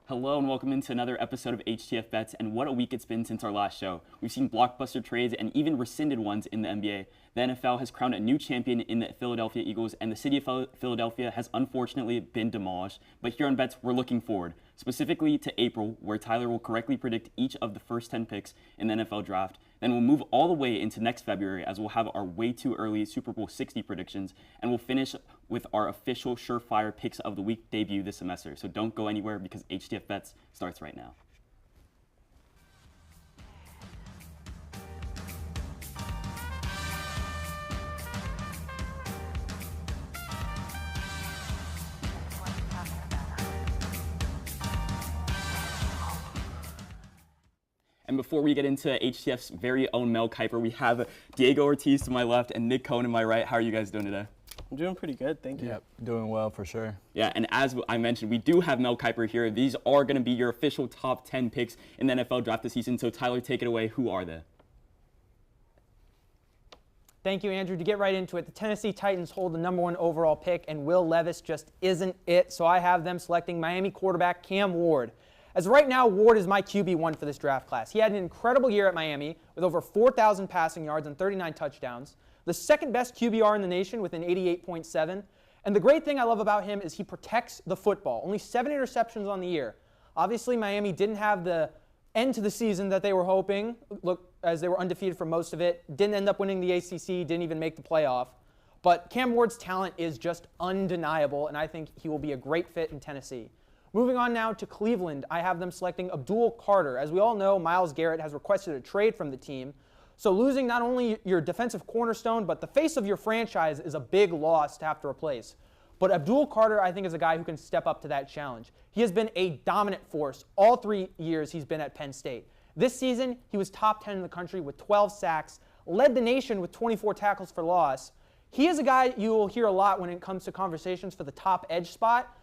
Hello and welcome into another episode of HTF Bets, and what a week it's been since our last show. We've seen blockbuster trades and even rescinded ones in the NBA. The NFL has crowned a new champion in the Philadelphia Eagles, and the city of Philadelphia has unfortunately been demolished. But here on Bets, we're looking forward, specifically to April, where Tyler will correctly predict each of the first 10 picks in the NFL draft. Then we'll move all the way into next February, as we'll have our way too early Super Bowl 60 predictions, and we'll finish with our official surefire picks of the week debut this semester. So don't go anywhere because HTF Bets starts right now. And before we get into HTF's very own Mel Kiper, we have Diego Ortiz to my left and Nick Cohn to my right. How are you guys doing today? I'm doing pretty good, thank you. Yep, doing well for sure. Yeah, and as I mentioned, we do have Mel Kiper here. These are going to be your official top 10 picks in the NFL draft this season. So Tyler, take it away. Who are they? Thank you, Andrew. To get right into it, the Tennessee Titans hold the #1 overall pick, and Will Levis just isn't it. So I have them selecting Miami quarterback Cam Ward. As of right now, Ward is my QB1 for this draft class. He had an incredible year at Miami with over 4,000 passing yards and 39 touchdowns, the second best QBR in the nation with an 88.7. And the great thing I love about him is he protects the football. Only 7 interceptions on the year. Obviously, Miami didn't have the end to the season that they were hoping, as they were undefeated for most of it. Didn't end up winning the ACC, didn't even make the playoff. But Cam Ward's talent is just undeniable, and I think he will be a great fit in Tennessee. Moving on now to Cleveland, I have them selecting Abdul Carter. As we all know, Myles Garrett has requested a trade from the team. So losing not only your defensive cornerstone, but the face of your franchise is a big loss to have to replace. But Abdul Carter, I think, is a guy who can step up to that challenge. He has been a dominant force all 3 years he's been at Penn State. This season, he was top 10 in the country with 12 sacks, led the nation with 24 tackles for loss. He is a guy you will hear a lot when it comes to conversations for the top edge spot.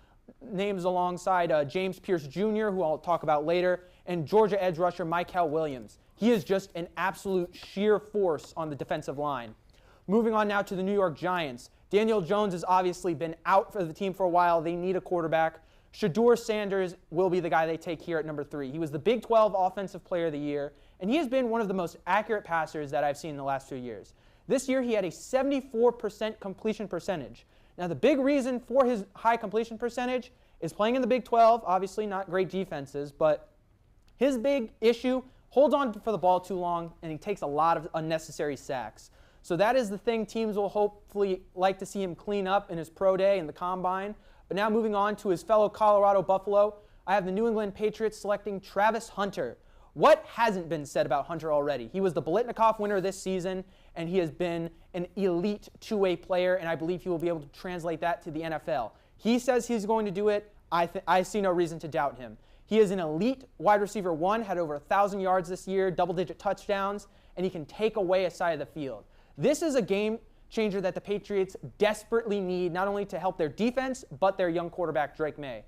Names alongside James Pierce Jr., who I'll talk about later, and Georgia edge rusher Mykel Williams. He is just an absolute sheer force on the defensive line. Moving on now to the New York Giants. Daniel Jones has obviously been out for the team for a while. They need a quarterback. Shedeur Sanders will be the guy they take here at #3. He was the Big 12 Offensive Player of the Year, and he has been one of the most accurate passers that I've seen in the last 2 years. This year, he had a 74% completion percentage. Now, the big reason for his high completion percentage is playing in the Big 12, obviously not great defenses, but his big issue, holds on for the ball too long, and he takes a lot of unnecessary sacks. So that is the thing teams will hopefully like to see him clean up in his pro day and the combine. But now moving on to his fellow Colorado Buffalo, I have the New England Patriots selecting Travis Hunter. What hasn't been said about Hunter already? He was the Biletnikoff winner this season, and he has been an elite two-way player, and I believe he will be able to translate that to the NFL. He says he's going to do it. I see no reason to doubt him. He is an elite wide receiver 1, had over 1,000 yards this year, double-digit touchdowns, and he can take away a side of the field. This is a game changer that the Patriots desperately need, not only to help their defense, but their young quarterback, Drake May.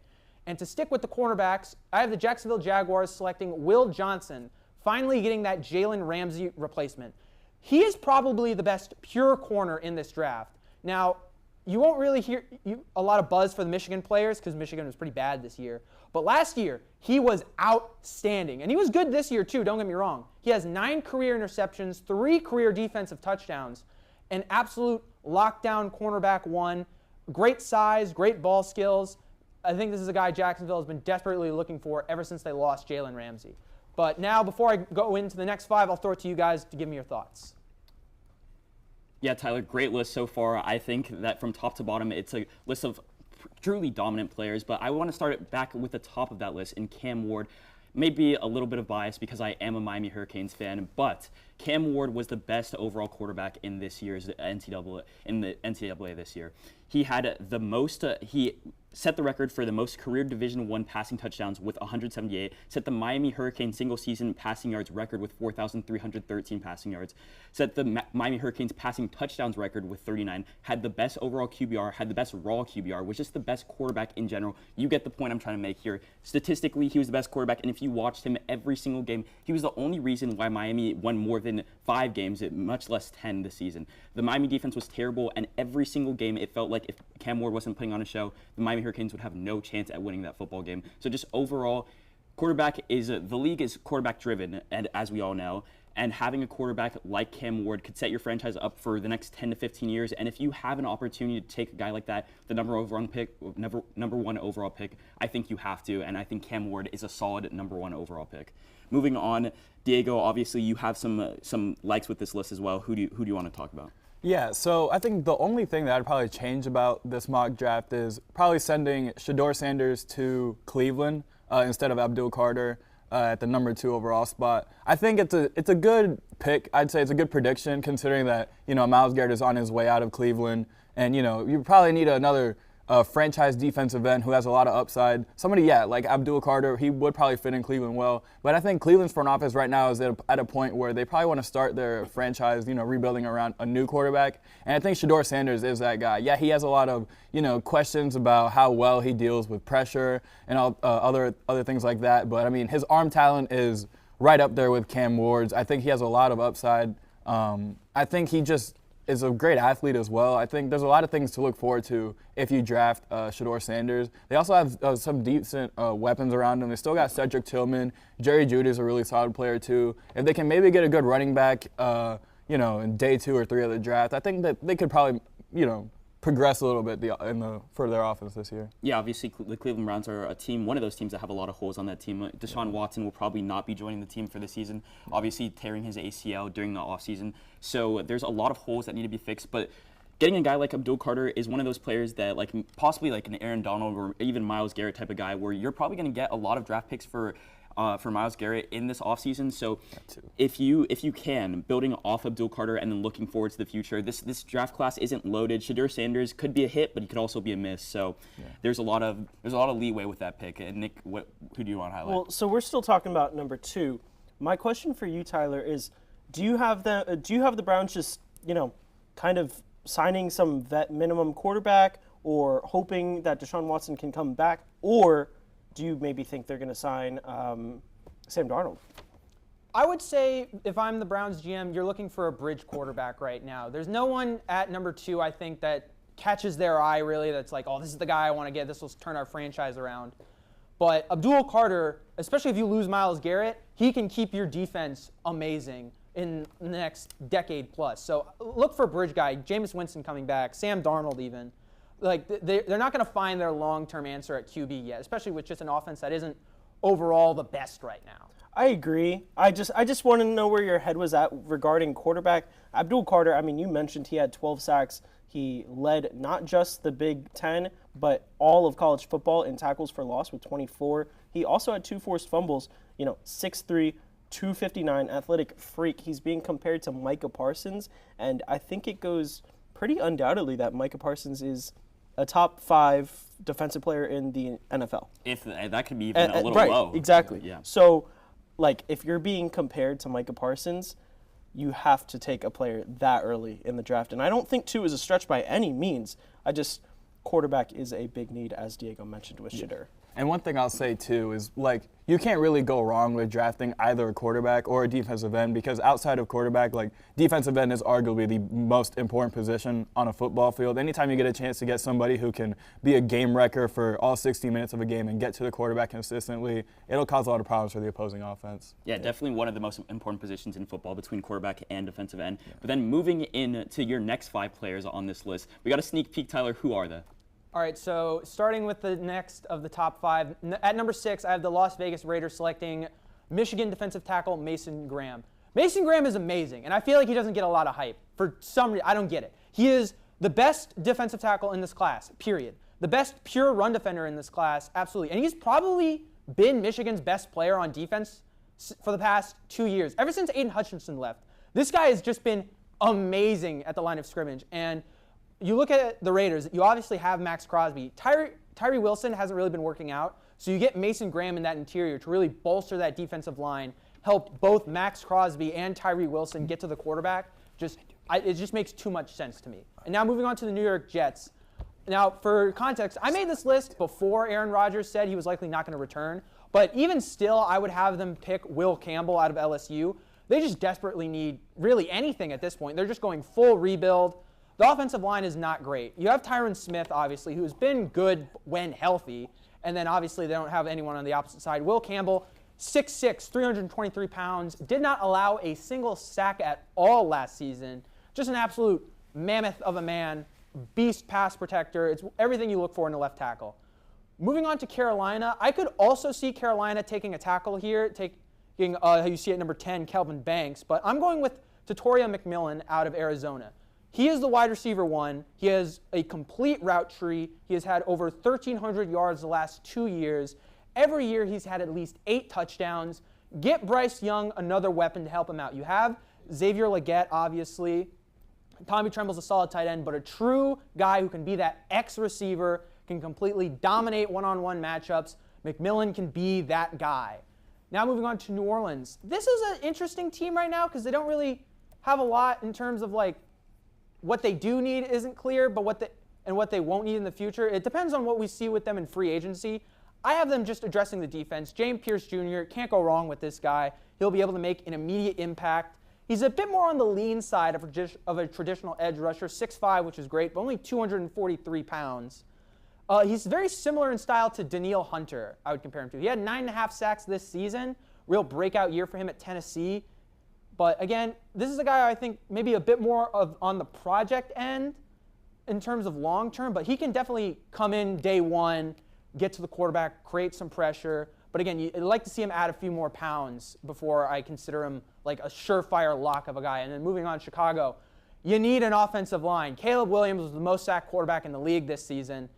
And to stick with the cornerbacks, I have the Jacksonville Jaguars selecting Will Johnson, finally getting that Jalen Ramsey replacement. He is probably the best pure corner in this draft. Now, you won't really hear a lot of buzz for the Michigan players because Michigan was pretty bad this year. But last year, he was outstanding. And he was good this year, too, don't get me wrong. He has 9 career interceptions, 3 career defensive touchdowns, an absolute lockdown cornerback 1, great size, great ball skills. I think this is a guy Jacksonville has been desperately looking for ever since they lost Jalen Ramsey. But now, before I go into the next 5, I'll throw it to you guys to give me your thoughts. Yeah, Tyler, great list so far. I think that from top to bottom, it's a list of truly dominant players, but I want to start it back with the top of that list in Cam Ward. Maybe a little bit of bias because I am a Miami Hurricanes fan, but Cam Ward was the best overall quarterback in this year's NCAA this year. He had the most, he set the record for the most career Division I passing touchdowns with 178, set the Miami Hurricanes single-season passing yards record with 4,313 passing yards, set the Miami Hurricanes passing touchdowns record with 39, had the best overall QBR, had the best raw QBR, was just the best quarterback in general. You get the point I'm trying to make here. Statistically, he was the best quarterback, and if you watched him every single game, he was the only reason why Miami won more than even 5 games, much less 10 this season. The Miami defense was terrible, and every single game it felt like if Cam Ward wasn't putting on a show, the Miami Hurricanes would have no chance at winning that football game. So just overall, the league is quarterback driven, and as we all know, and having a quarterback like Cam Ward could set your franchise up for the next 10 to 15 years. And if you have an opportunity to take a guy like that, the number one overall pick, I think you have to. And I think Cam Ward is a solid number 1 overall pick. Moving on, Diego, obviously you have some likes with this list as well. Who do you want to talk about? Yeah, so I think the only thing that I'd probably change about this mock draft is probably sending Shedeur Sanders to Cleveland instead of Abdul Carter at the number 2 overall spot. I think it's a good pick. I'd say it's a good prediction considering that, Myles Garrett is on his way out of Cleveland, and, you probably need another franchise defensive end who has a lot of upside. Somebody, like Abdul Carter, he would probably fit in Cleveland well. But I think Cleveland's front office right now is at a point where they probably want to start their franchise, rebuilding around a new quarterback. And I think Shedeur Sanders is that guy. Yeah, he has a lot of, questions about how well he deals with pressure and all, other things like that. But, I mean, his arm talent is right up there with Cam Ward's. I think he has a lot of upside. I think he just is a great athlete as well. I think there's a lot of things to look forward to if you draft Shedeur Sanders. They also have some decent weapons around them. They still got Cedric Tillman. Jerry Jeudy is a really solid player too. If they can maybe get a good running back, in day 2 or 3 of the draft, I think that they could probably, progress a little bit for their offense this year. Yeah, obviously the Cleveland Browns are one of those teams that have a lot of holes on that team. Deshaun Watson will probably not be joining the team for the season, obviously tearing his ACL during the offseason. So there's a lot of holes that need to be fixed, but getting a guy like Abdul Carter is one of those players that possibly like an Aaron Donald or even Myles Garrett type of guy where you're probably going to get a lot of draft picks for Myles Garrett in this offseason. So if you can, building off Abdul Carter and then looking forward to the future, this draft class isn't loaded. Shedeur Sanders could be a hit, but he could also be a miss. So there's a lot of leeway with that pick. And Nick, who do you want to highlight? Well, so we're still talking about number 2. My question for you, Tyler, is do you have the Browns just, kind of signing some vet minimum quarterback or hoping that Deshaun Watson can come back, or do you maybe think they're going to sign Sam Darnold? I would say if I'm the Browns GM, you're looking for a bridge quarterback right now. There's no one at number 2, I think, that catches their eye really that's like, oh, this is the guy I want to get. This will turn our franchise around. But Abdul Carter, especially if you lose Myles Garrett, he can keep your defense amazing in the next decade plus. So look for a bridge guy, Jameis Winston coming back, Sam Darnold even. They're not going to find their long-term answer at QB yet, especially with just an offense that isn't overall the best right now. I agree. I just want to know where your head was at regarding quarterback. Abdul Carter, I mean, you mentioned he had 12 sacks. He led not just the Big Ten, but all of college football in tackles for loss with 24. He also had 2 forced fumbles, 6'3", 259, athletic freak. He's being compared to Micah Parsons, and I think it goes pretty undoubtedly that Micah Parsons is a top 5 defensive player in the NFL. If that could be even a little right, low. Exactly. Yeah. So, if you're being compared to Micah Parsons, you have to take a player that early in the draft. And I don't think 2 is a stretch by any means. Quarterback is a big need, as Diego mentioned with Shedeur. And one thing I'll say, too, is, you can't really go wrong with drafting either a quarterback or a defensive end because outside of quarterback, defensive end is arguably the most important position on a football field. Anytime you get a chance to get somebody who can be a game wrecker for all 60 minutes of a game and get to the quarterback consistently, it'll cause a lot of problems for the opposing offense. Yeah, definitely one of the most important positions in football between quarterback and defensive end. Yeah. But then moving into your next 5 players on this list, we got a sneak peek, Tyler. Who are they? All right, so starting with the next of the top 5, at number 6, I have the Las Vegas Raiders selecting Michigan defensive tackle Mason Graham. Mason Graham is amazing, and I feel like he doesn't get a lot of hype. For some reason, I don't get it. He is the best defensive tackle in this class, period. The best pure run defender in this class, absolutely. And he's probably been Michigan's best player on defense for the past 2 years, ever since Aiden Hutchinson left. This guy has just been amazing at the line of scrimmage, and you look at the Raiders, you obviously have Max Crosby. Tyree Wilson hasn't really been working out, so you get Mason Graham in that interior to really bolster that defensive line, help both Max Crosby and Tyree Wilson get to the quarterback. It just makes too much sense to me. And now moving on to the New York Jets. Now, for context, I made this list before Aaron Rodgers said he was likely not going to return, but even still, I would have them pick Will Campbell out of LSU. They just desperately need really anything at this point. They're just going full rebuild. The offensive line is not great. You have Tyron Smith, obviously, who's been good when healthy, and then obviously they don't have anyone on the opposite side. Will Campbell, 6'6", 323 pounds, did not allow a single sack at all last season. Just an absolute mammoth of a man, beast pass protector. It's everything you look for in a left tackle. Moving on to Carolina, I could also see Carolina taking a tackle here, taking you see at number 10, Kelvin Banks, but I'm going with Tatoria McMillan out of Arizona. He is the wide receiver one. He has a complete route tree. He has had over 1,300 yards the last 2 years. Every year he's had at least 8 touchdowns. Get Bryce Young another weapon to help him out. You have Xavier Legette, obviously. Tommy Tremble's a solid tight end, but a true guy who can be that X receiver, can completely dominate one-on-one matchups. McMillan can be that guy. Now moving on to New Orleans. This is an interesting team right now because they don't really have a lot in terms of like what they do need isn't clear, but what they won't need in the future. It depends on what we see with them in free agency. I have them just addressing the defense. James Pierce Jr., can't go wrong with this guy. He'll be able to make an immediate impact. He's a bit more on the lean side of a traditional edge rusher, 6'5", which is great, but only 243 pounds. He's very similar in style to Danielle Hunter, I would compare him to. He had 9.5 sacks this season, real breakout year for him at Tennessee. But again, this is a guy I think maybe a bit more on the project end in terms of long term, but he can definitely come in day one, get to the quarterback, create some pressure. But again, I'd like to see him add a few more pounds before I consider him like a surefire lock of a guy. And then moving on, Chicago, you need an offensive line. Caleb Williams was the most sacked quarterback in the league this season.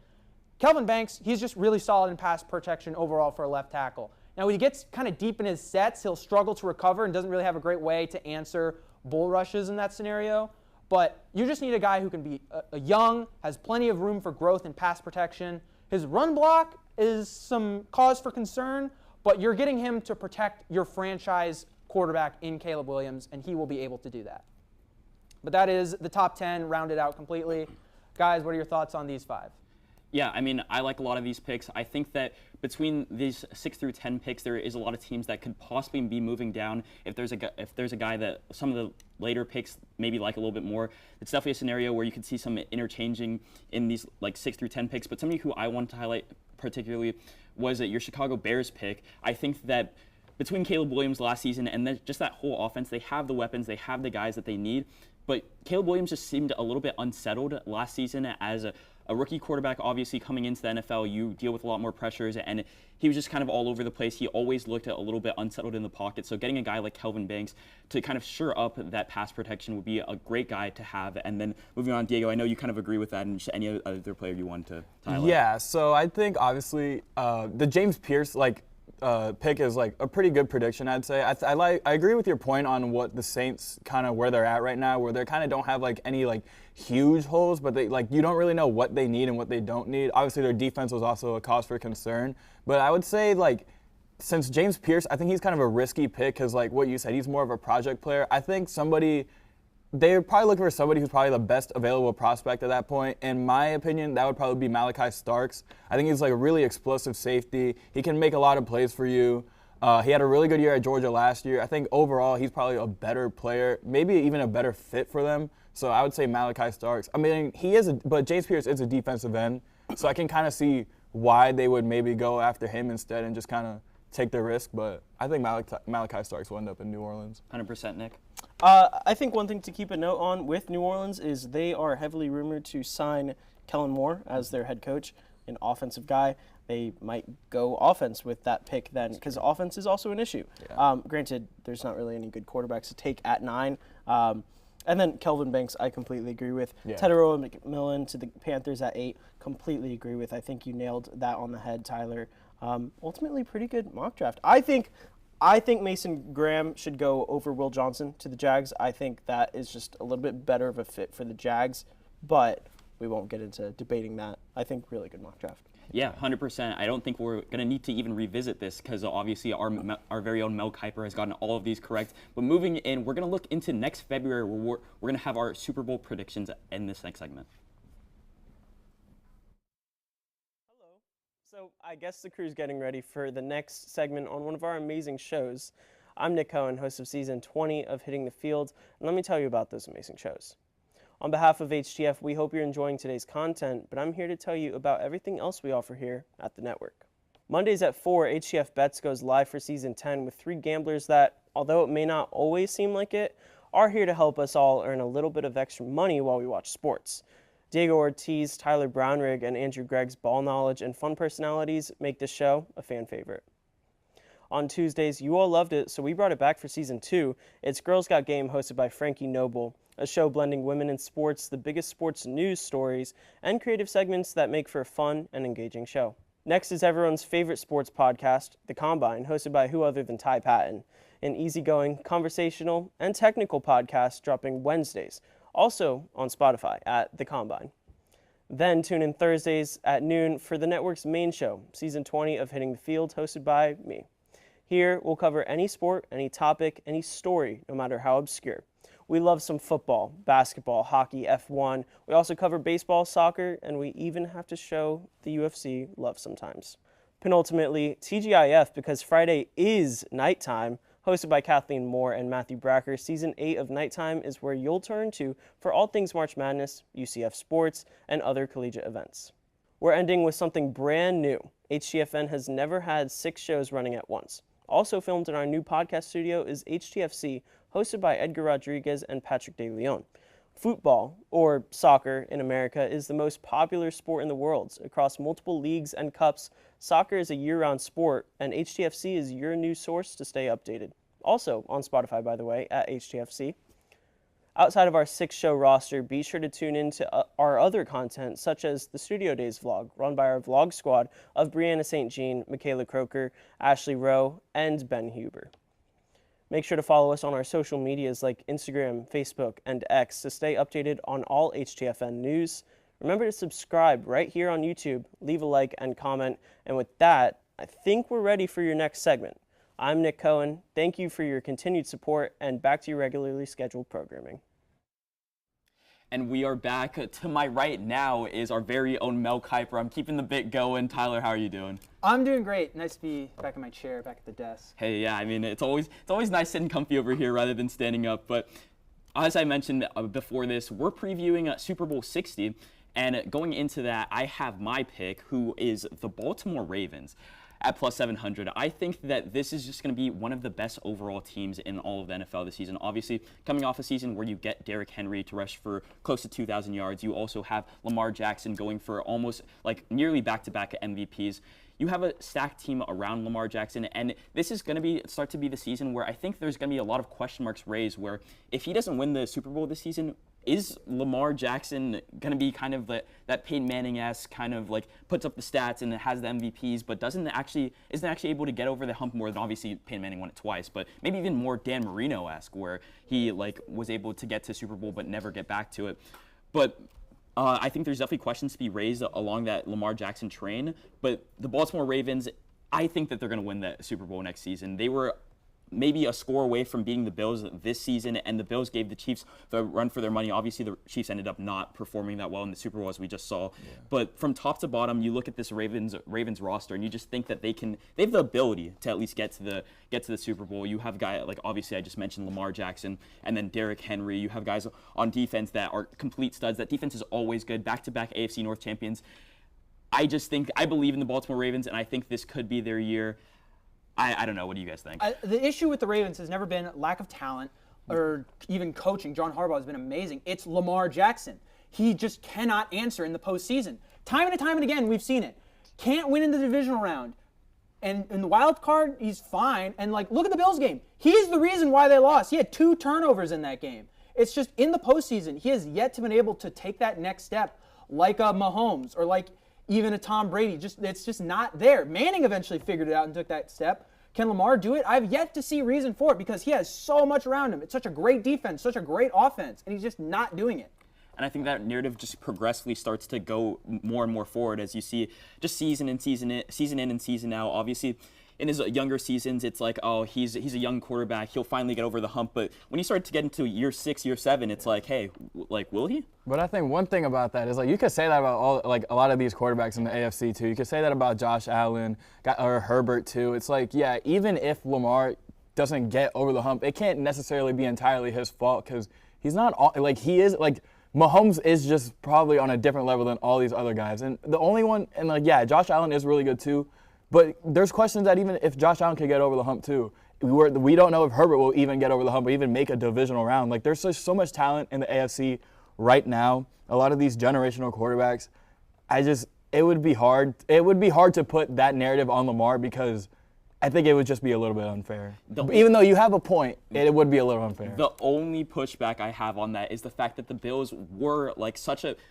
Kelvin Banks, he's just really solid in pass protection overall for a left tackle. Now, when he gets kind of deep in his sets, he'll struggle to recover and doesn't really have a great way to answer bull rushes in that scenario. But you just need a guy who can be young, has plenty of room for growth in pass protection. His run block is some cause for concern, but you're getting him to protect your franchise quarterback in Caleb Williams, and he will be able to do that. But that is the top 10 rounded out completely. Guys, what are your thoughts on these 5? Yeah, I mean, I like a lot of these picks. I think that between these 6 through 10 picks, there is a lot of teams that could possibly be moving down. If there's a guy that some of the later picks maybe like a little bit more, it's definitely a scenario where you could see some interchanging in these like 6 through 10 picks. But somebody who I want to highlight particularly was your Chicago Bears pick. I think that between Caleb Williams last season and then just that whole offense, they have the weapons, they have the guys that they need. But Caleb Williams just seemed a little bit unsettled last season as a rookie quarterback. Obviously, coming into the NFL, you deal with a lot more pressures, and he was just kind of all over the place. He always looked a little bit unsettled in the pocket. So getting a guy like Kelvin Banks to kind of shore up that pass protection would be a great guy to have. And then moving on, Diego, I know you kind of agree with that, and just any other player you want to highlight. Yeah, so I think obviously the James Pierce pick is like a pretty good prediction, I'd say. I agree with your point on what the Saints kind of where they're at right now, where they kind of don't have like any like huge holes, but they like you don't really know what they need and what they don't need. Obviously, their defense was also a cause for concern, but I would say like since James Pierce, I think he's kind of a risky pick because like what you said, he's more of a project player. I think they're probably looking for somebody who's probably the best available prospect at that point. In my opinion, that would probably be Malachi Starks. I think he's like a really explosive safety. He can make a lot of plays for you. He had a really good year at Georgia last year. I think overall he's probably a better player, maybe even a better fit for them. So I would say Malachi Starks. I mean, but James Pierce is a defensive end, so I can kind of see why they would maybe go after him instead and just kind of take the risk. But I think Malachi Starks will end up in New Orleans. 100%, Nick. I think one thing to keep a note on with New Orleans is they are heavily rumored to sign Kellen Moore as their head coach, an offensive guy. They might go offense with that pick then, because offense is also an issue. Yeah. Granted, there's not really any good quarterbacks to take at 9. And then Kelvin Banks, I completely agree with. Yeah. Tedero McMillan to the Panthers at 8, completely agree with. I think you nailed that on the head, Tyler. Ultimately, pretty good mock draft. I think Mason Graham should go over Will Johnson to the Jags. I think that is just a little bit better of a fit for the Jags, but we won't get into debating that. I think really good mock draft. Yeah, 100%. I don't think we're going to need to even revisit this because obviously our very own Mel Kiper has gotten all of these correct. But moving in, we're going to look into next February where we're going to have our Super Bowl predictions in this next segment. So I guess the crew's getting ready for the next segment on one of our amazing shows. I'm Nick Cohen, host of Season 20 of Hitting the Field, and let me tell you about those amazing shows. On behalf of HTF, we hope you're enjoying today's content, but I'm here to tell you about everything else we offer here at the network. Mondays at 4, HTF Bets goes live for Season 10 with 3 gamblers that, although it may not always seem like it, are here to help us all earn a little bit of extra money while we watch sports. Diego Ortiz, Tyler Brownrigg, and Andrew Gregg's ball knowledge and fun personalities make this show a fan favorite. On Tuesdays, you all loved it, so we brought it back for Season 2. It's Girls Got Game, hosted by Frankie Noble, a show blending women in sports, the biggest sports news stories, and creative segments that make for a fun and engaging show. Next is everyone's favorite sports podcast, The Combine, hosted by who other than Ty Patton, an easygoing, conversational, and technical podcast dropping Wednesdays, also on Spotify at The Combine. Then tune in Thursdays at noon for the network's main show, Season 20 of Hitting the Field, hosted by me. Here, we'll cover any sport, any topic, any story, no matter how obscure. We love some football, basketball, hockey, F1. We also cover baseball, soccer, and we even have to show the UFC love sometimes. Penultimately, TGIF, because Friday is nighttime, hosted by Kathleen Moore and Matthew Bracker. Season 8 of Nighttime is where you'll turn to for all things March Madness, UCF sports, and other collegiate events. We're ending with something brand new. HTFN has never had 6 shows running at once. Also filmed in our new podcast studio is HTFC, hosted by Edgar Rodriguez and Patrick De Leon. Football, or soccer in America, is the most popular sport in the world. Across multiple leagues and cups, soccer is a year-round sport, and HTFC is your news source to stay updated. Also on Spotify, by the way, at HTFC. Outside of our 6-show roster, be sure to tune in to our other content, such as the Studio Days vlog, run by our vlog squad of Brianna St. Jean, Michaela Croker, Ashley Rowe, and Ben Huber. Make sure to follow us on our social medias like Instagram, Facebook, and X to stay updated on all HTFN news. Remember to subscribe right here on YouTube, leave a like and comment, and with that, I think we're ready for your next segment. I'm Nick Cohen. Thank you for your continued support, and back to your regularly scheduled programming. And we are back. To my right now is our very own Mel Kiper. I'm keeping the bit going. Tyler, how are you doing? I'm doing great. Nice to be back in my chair, back at the desk. Hey, yeah, I mean, it's always nice sitting comfy over here rather than standing up. But as I mentioned before this, we're previewing Super Bowl 60. And going into that, I have my pick, who is the Baltimore Ravens, at plus 700. I think that this is just going to be one of the best overall teams in all of the NFL this season. Obviously, coming off a season where you get Derrick Henry to rush for close to 2,000 yards, you also have Lamar Jackson going for almost like nearly back-to-back MVPs. You have a stacked team around Lamar Jackson, and this is going to start to be the season where I think there's going to be a lot of question marks raised, where if he doesn't win the Super Bowl this season, is Lamar Jackson going to be kind of that Peyton Manning-esque kind of like puts up the stats and has the MVPs, but isn't actually able to get over the hump more than obviously Peyton Manning won it twice, but maybe even more Dan Marino-esque, where he was able to get to Super Bowl but never get back to it. But I think there's definitely questions to be raised along that Lamar Jackson train. But the Baltimore Ravens, I think that they're going to win the Super Bowl next season. They were maybe a score away from beating the Bills this season, and the Bills gave the Chiefs the run for their money. Obviously, the Chiefs ended up not performing that well in the Super Bowl, as we just saw. Yeah. But from top to bottom, you look at this Ravens roster, and you just think that they have the ability to at least get to the Super Bowl. You have guys like, obviously I just mentioned Lamar Jackson, and then Derrick Henry. You have guys on defense that are complete studs. That defense is always good. Back-to-back AFC North champions. I believe in the Baltimore Ravens, and I think this could be their year. I don't know. What do you guys think? The issue with the Ravens has never been lack of talent or even coaching. John Harbaugh has been amazing. It's Lamar Jackson. He just cannot answer in the postseason. Time and again, we've seen it. Can't win in the divisional round. And in the wild card, he's fine. And, look at the Bills game. He's the reason why they lost. He had 2 turnovers in that game. It's just in the postseason, he has yet to been able to take that next step like a Mahomes or like even a Tom Brady. It's just not there. Manning eventually figured it out and took that step. Can Lamar do it? I've yet to see reason for it because he has so much around him. It's such a great defense, such a great offense, and he's just not doing it. And I think that narrative just progressively starts to go more and more forward as you see just season in and season out. Obviously, in his younger seasons, it's like, oh, he's a young quarterback. He'll finally get over the hump. But when you start to get into year 6, year 7, it's like, hey, will he? But I think one thing about that is, you could say that about a lot of these quarterbacks in the AFC too. You could say that about Josh Allen or Herbert too. It's like, yeah, even if Lamar doesn't get over the hump, it can't necessarily be entirely his fault because he's not like he is like Mahomes is just probably on a different level than all these other guys. And the only one, and like, yeah, Josh Allen is really good too, but there's questions that even if Josh Allen could get over the hump too, we don't know if Herbert will even get over the hump or even make a divisional round. Like, there's so much talent in the AFC right now. A lot of these generational quarterbacks, it would be hard. It would be hard to put that narrative on Lamar because I think it would just be a little bit unfair. Even though you have a point, it would be a little unfair. The only pushback I have on that is the fact that the Bills were like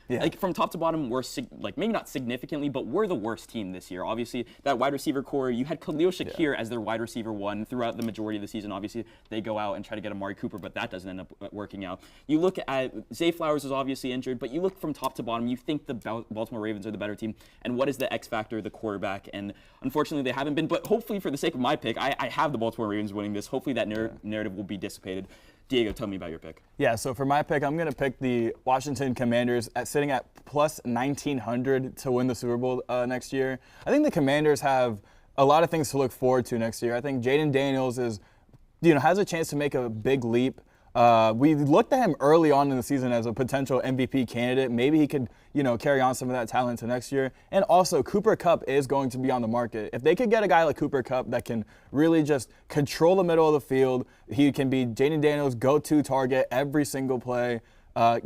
like from top to bottom, were like maybe not significantly, but were the worst team this year. Obviously, that wide receiver core, you had Khalil Shakir as their wide receiver one throughout the majority of the season. Obviously, they go out and try to get Amari Cooper, but that doesn't end up working out. You look at Zay Flowers is obviously injured, but you look from top to bottom, you think the Baltimore Ravens are the better team. And what is the X factor? The quarterback. And unfortunately, they haven't been. But hopefully, for the sake of my pick, I have the Baltimore Ravens winning this. Hopefully that narrative will be dissipated. Diego, tell me about your pick. Yeah, so for my pick, I'm going to pick the Washington Commanders sitting at plus 1,900 to win the Super Bowl next year. I think the Commanders have a lot of things to look forward to next year. I think Jaden Daniels has a chance to make a big leap. We looked at him early on in the season as a potential MVP candidate. Maybe he could, carry on some of that talent to next year. And also, Cooper Kupp is going to be on the market. If they could get a guy like Cooper Kupp that can really just control the middle of the field, he can be Jaden Daniels' go-to target every single play. A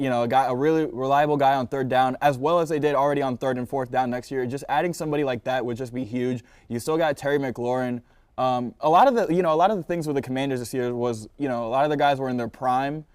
really reliable guy on third down, as well as they did already on third and fourth down next year. Just adding somebody like that would just be huge. You still got Terry McLaurin. A lot of the things with the Commanders this year was, a lot of the guys were in their prime,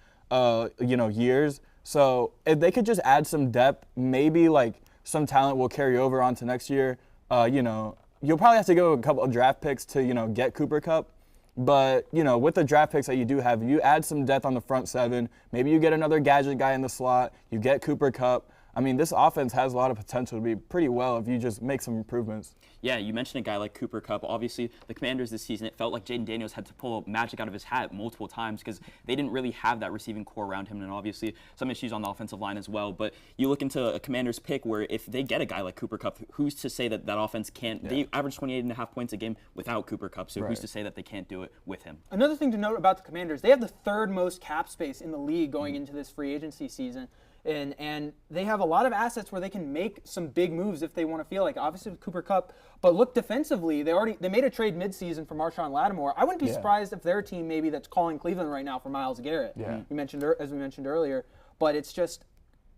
years. So if they could just add some depth, maybe like some talent will carry over onto next year. You'll probably have to go a couple of draft picks to, get Cooper Kupp. But, with the draft picks that you do have, you add some depth on the front seven. Maybe you get another gadget guy in the slot. You get Cooper Kupp. I mean, this offense has a lot of potential to be pretty well if you just make some improvements. Yeah, you mentioned a guy like Cooper Kupp. Obviously, the Commanders this season, it felt like Jaden Daniels had to pull magic out of his hat multiple times because they didn't really have that receiving core around him, and obviously some issues on the offensive line as well. But you look into a Commanders pick where if they get a guy like Cooper Kupp, who's to say that that offense can't? Yeah. They average 28.5 points a game without Cooper Kupp, so who's to say that they can't do it with him? Another thing to note about the Commanders, they have the third most cap space in the league going into this free agency season. And they have a lot of assets where they can make some big moves if they want to feel like, obviously with Cooper Kupp. But look defensively, they made a trade midseason for Marshawn Lattimore. I wouldn't be surprised if their team maybe that's calling Cleveland right now for Myles Garrett. Yeah. As we mentioned earlier. But it's just,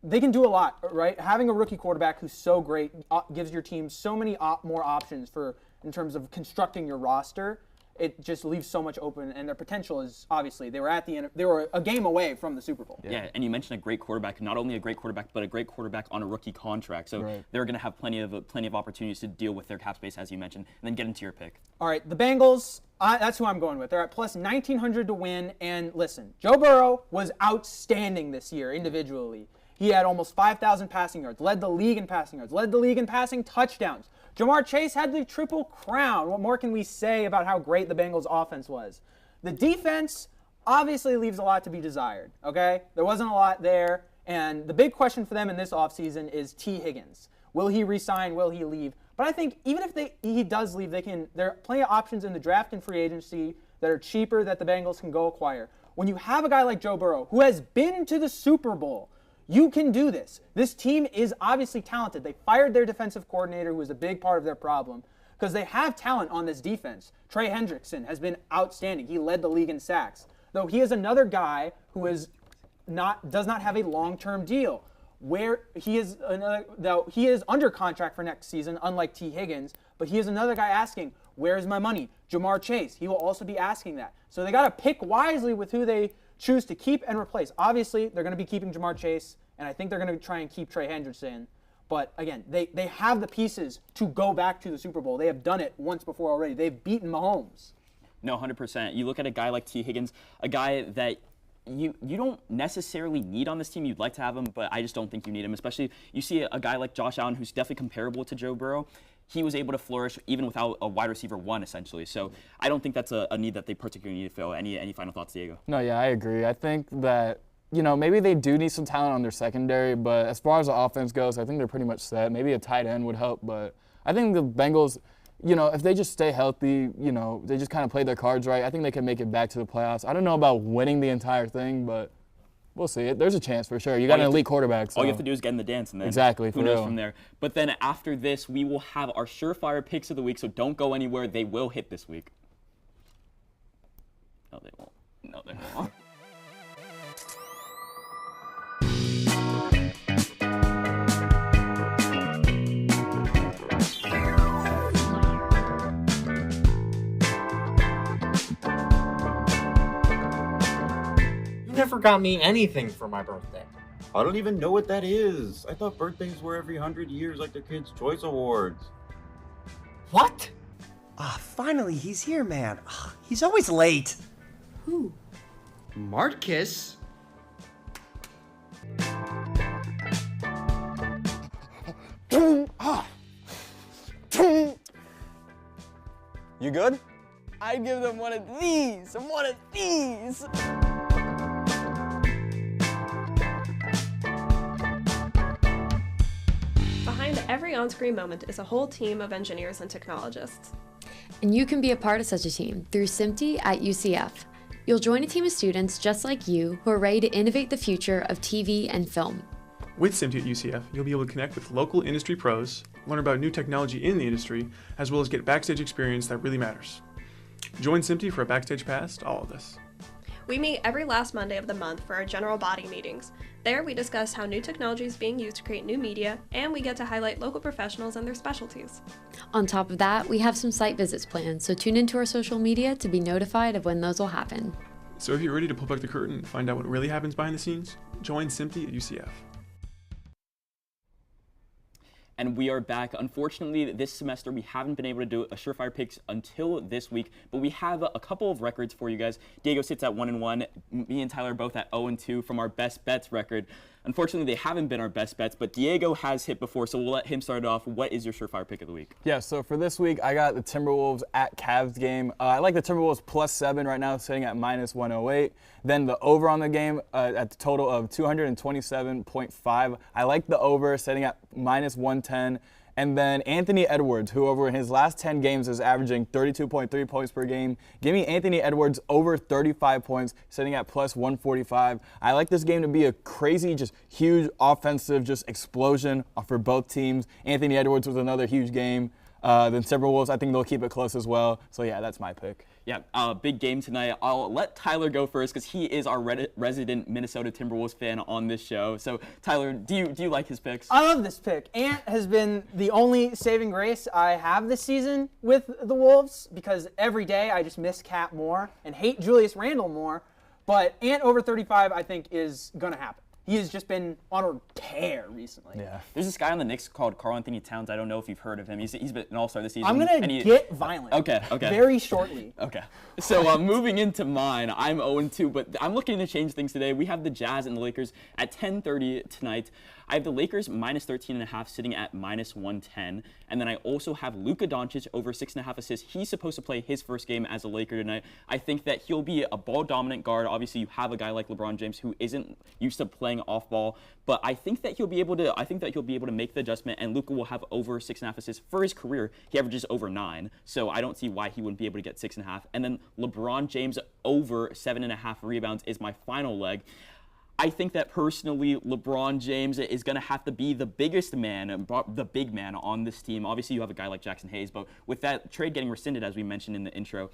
they can do a lot, right? Having a rookie quarterback who's so great gives your team so many more options in terms of constructing your roster. It just leaves so much open, and their potential is obviously they were a game away from the Super Bowl. Yeah, and you mentioned a great quarterback, not only a great quarterback, but a great quarterback on a rookie contract. So they're going to have plenty of opportunities to deal with their cap space, as you mentioned, and then get into your pick. All right, the Bengals. That's who I'm going with. They're at plus 1,900 to win, and listen, Joe Burrow was outstanding this year individually. He had almost 5,000 passing yards, led the league in passing yards, led the league in passing touchdowns. Jamar Chase had the triple crown. What more can we say about how great the Bengals offense was? The defense obviously leaves a lot to be desired, okay? There wasn't a lot there, and the big question for them in this offseason is T. Higgins. Will he resign? Will he leave? But I think even if he does leave, there are plenty of options in the draft and free agency that are cheaper that the Bengals can go acquire. When you have a guy like Joe Burrow, who has been to the Super Bowl, you can do this. This team is obviously talented. They fired their defensive coordinator, who was a big part of their problem, because they have talent on this defense. Trey Hendrickson has been outstanding. He led the league in sacks. Though he is another guy who does not have a long-term deal. Where he is under contract for next season, unlike T. Higgins, but he is another guy asking, where's my money? Jamar Chase, he will also be asking that. So they got to pick wisely with who they choose to keep and replace. Obviously, they're going to be keeping Jamar Chase, and I think they're going to try and keep Trey Hendrickson. But again, they have the pieces to go back to the Super Bowl. They have done it once before already. They've beaten Mahomes. No, 100%. You look at a guy like T. Higgins, a guy that you don't necessarily need on this team. You'd like to have him, but I just don't think you need him. Especially, you see a guy like Josh Allen, who's definitely comparable to Joe Burrow. He was able to flourish even without a wide receiver one, essentially. So I don't think that's a need that they particularly need to fill. Any final thoughts, Diego? No, yeah, I agree. I think that, maybe they do need some talent on their secondary, but as far as the offense goes, I think they're pretty much set. Maybe a tight end would help, but I think the Bengals, if they just stay healthy, they just kind of play their cards right, I think they can make it back to the playoffs. I don't know about winning the entire thing, but we'll see. There's a chance for sure. You got an elite quarterback. So. All you have to do is get in the dance, and then exactly, who knows from there. But then after this, we will have our surefire picks of the week, so don't go anywhere. They will hit this week. No, they won't. No, they won't. Never got me anything for my birthday. I don't even know what that is. I thought birthdays were every 100 years like the Kids' Choice Awards. What? Finally, he's here, man. He's always late. Who? Marcus? You good? I'd give them one of these. Behind every on-screen moment is a whole team of engineers and technologists. And you can be a part of such a team through SMPTE at UCF. You'll join a team of students just like you who are ready to innovate the future of TV and film. With SMPTE at UCF, you'll be able to connect with local industry pros, learn about new technology in the industry, as well as get backstage experience that really matters. Join SMPTE for a backstage pass to all of this. We meet every last Monday of the month for our general body meetings. There we discuss how new technology is being used to create new media, and we get to highlight local professionals and their specialties. On top of that, we have some site visits planned, so tune into our social media to be notified of when those will happen. So if you're ready to pull back the curtain and find out what really happens behind the scenes, join SMPTE at UCF. And we are back. Unfortunately, this semester we haven't been able to do a surefire picks until this week, but we have a couple of records for you guys. Diego sits at 1-1. Me and Tyler are both at 0-2 from our best bets record. Unfortunately, they haven't been our best bets, but Diego has hit before, so we'll let him start it off. What is your surefire pick of the week? Yeah, so for this week, I got the Timberwolves at Cavs game. I like the Timberwolves +7 right now, sitting at -108. Then the over on the game at the total of 227.5. I like the over, sitting at -110. And then Anthony Edwards, who over his last 10 games is averaging 32.3 points per game. Give me Anthony Edwards over 35 points, sitting at +145. I like this game to be a crazy, just huge offensive, just explosion for both teams. Anthony Edwards was another huge game. Then Timberwolves, I think they'll keep it close as well. So yeah, that's my pick. Yeah, big game tonight. I'll let Tyler go first because he is our resident Minnesota Timberwolves fan on this show. So Tyler, do you like his picks? I love this pick. Ant has been the only saving grace I have this season with the Wolves because every day I just miss Cat more and hate Julius Randle more. But Ant over 35, I think, is going to happen. He has just been on a tear recently. Yeah. There's this guy on the Knicks called Karl Anthony Towns. I don't know if you've heard of him. He's been an all-star this season. I'm going to get violent. Okay. Very shortly. Okay. So moving into mine, I'm 0-2, but I'm looking to change things today. We have the Jazz and the Lakers at 10:30 tonight. I have the Lakers -13.5 sitting at -110. And then I also have Luka Doncic over 6.5 assists. He's supposed to play his first game as a Laker tonight. I think that he'll be a ball-dominant guard. Obviously, you have a guy like LeBron James who isn't used to playing off ball, but I think that he'll be able to make the adjustment, and Luka will have over 6.5 assists for his career. He averages over 9, so I don't see why he wouldn't be able to get 6.5. And then LeBron James over 7.5 rebounds is my final leg. I think that personally, LeBron James is going to have to be the biggest man, the big man on this team. Obviously, you have a guy like Jackson Hayes, but with that trade getting rescinded, as we mentioned in the intro,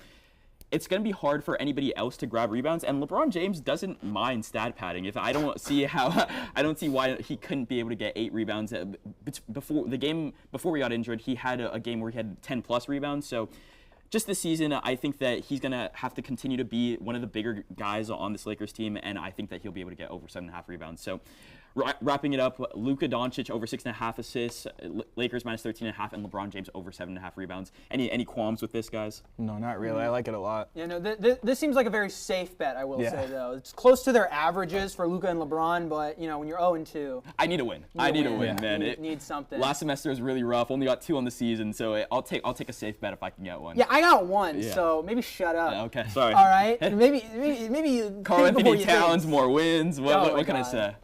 it's going to be hard for anybody else to grab rebounds, and LeBron James doesn't mind stat padding. I don't see why he couldn't be able to get 8 rebounds before he got injured. He had a game where he had 10+ rebounds. So just this season, I think that he's going to have to continue to be one of the bigger guys on this Lakers team, and I think that he'll be able to get over 7.5 rebounds. So wrapping it up, Luka Doncic over 6.5 assists, Lakers -13.5, and LeBron James over 7.5 rebounds. Any qualms with this, guys? No, not really. I like it a lot. Yeah, no, this seems like a very safe bet, I will say, though. It's close to their averages for Luka and LeBron, but, when you're 0-2. I need a win. I need a win, man. You need something. Last semester was really rough. Only got 2 on the season, so I'll take a safe bet if I can get one. Yeah, I got 1, so maybe shut up. Okay, sorry. All right? maybe you Karl Anthony Towns, more wins. What can I say?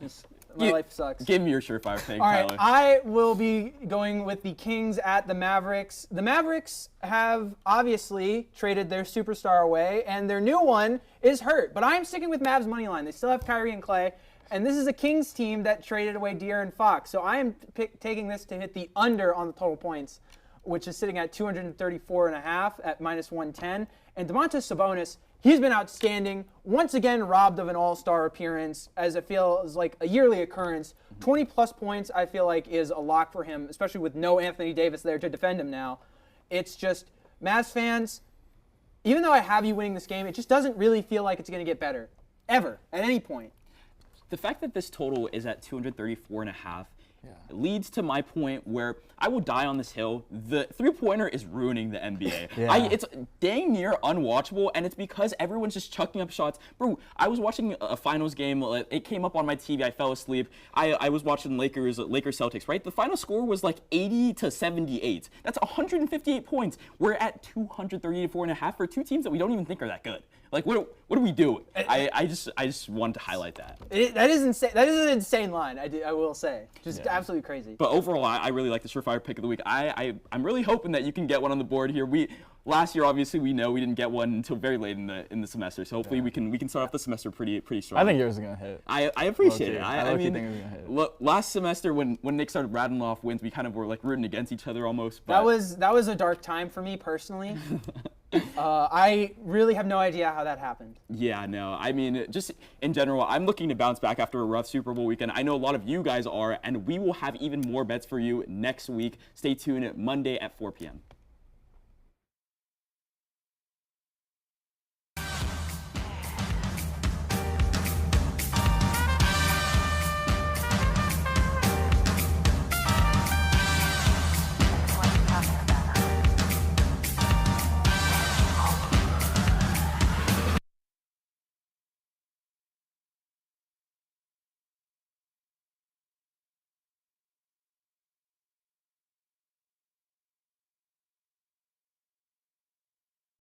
My life sucks. Give me your surefire pick, All right, Tyler. I will be going with the Kings at the Mavericks. The Mavericks have obviously traded their superstar away, and their new one is hurt. But I'm sticking with Mavs money line. They still have Kyrie and Clay, and this is a Kings team that traded away De'Aaron Fox. So I am taking this to hit the under on the total points, which is sitting at 234.5 at -110. And Domantas Sabonis, he's been outstanding. Once again, robbed of an all-star appearance, as it feels like a yearly occurrence. 20-plus points, I feel like, is a lock for him, especially with no Anthony Davis there to defend him now. It's just, Mavs fans, even though I have you winning this game, it just doesn't really feel like it's going to get better, ever, at any point. The fact that this total is at 234.5 leads to my point where I will die on this hill. The three-pointer is ruining the NBA. It's dang near unwatchable, and it's because everyone's just chucking up shots. Bro, I was watching a finals game. It came up on my TV. I fell asleep. I was watching Lakers Celtics, right? The final score was like 80-78. That's 158 points. We're at 234.5 for two teams that we don't even think are that good. Like, what do we do? I just wanted to highlight that. That is insane. That is an insane line, I will say. Just absolutely crazy. But overall, I really like the surefire pick of the week. I'm really hoping that you can get one on the board here. Last year, obviously, we know we didn't get one until very late in the semester. So hopefully we can start off the semester pretty strong. I think yours is gonna hit. I appreciate it. I mean, think it's gonna hit. Look, last semester when Nick started rattling off wins, we kind of were like rooting against each other almost. But That was a dark time for me personally. I really have no idea how that happened. Yeah, no. I mean, just in general, I'm looking to bounce back after a rough Super Bowl weekend. I know a lot of you guys are, and we will have even more bets for you next week. Stay tuned Monday at 4 p.m.